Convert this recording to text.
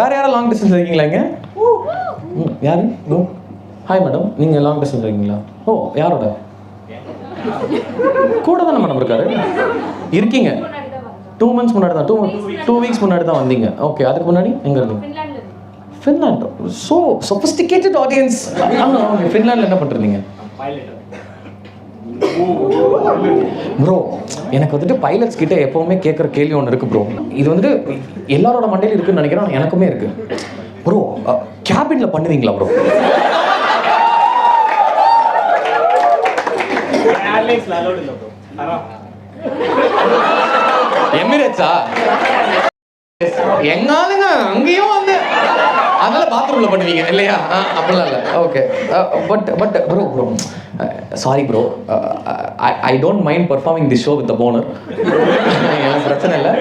வேறு யாரும் long distance இருக்கீங்களா இங்கே? யாரு? ஓ ஹாய் மேடம், நீங்கள் லாங் டிஸ்டன்ஸ் இருக்கீங்களா? ஓ யாரோட? கூட தானே மேடம் இருக்காரு. இருக்கீங்க 2 months முன்னாடி தான் 2 weeks முன்னாடி தான் வந்தீங்க. ஓகே, அதுக்கு முன்னாடி எங்கே இருந்தீங்க? ஃபின்லாண்ட். So sophisticated audience. ஆமாம், ஓகே. ஃபின்லாண்டில் என்ன பண்ணுறீங்க? ப்ரோ, எனக்கு வந்துட்டு பைலட்ஸ் கிட்ட எப்போவுமே கேட்குற கேள்வி ஒன்று இருக்குது ப்ரோ. இது வந்துட்டு எல்லாரோட மண்டையிலும் இருக்குன்னு நினைக்கிறேன், எனக்குமே இருக்குது ப்ரோ. கேபினில் பண்ணுவீங்களா ப்ரோ? எமிரேட்ஸா? எங்காலுங்க அங்கேயும் வந்து அதனால பாத்ரூம்ல பண்ணுவீங்க இல்லையா? அப்படிலாம் இல்லை. Okay, but bro sorry bro, I don't mind performing the show with the boner. எனக்கு பிரச்சனை இல்லை.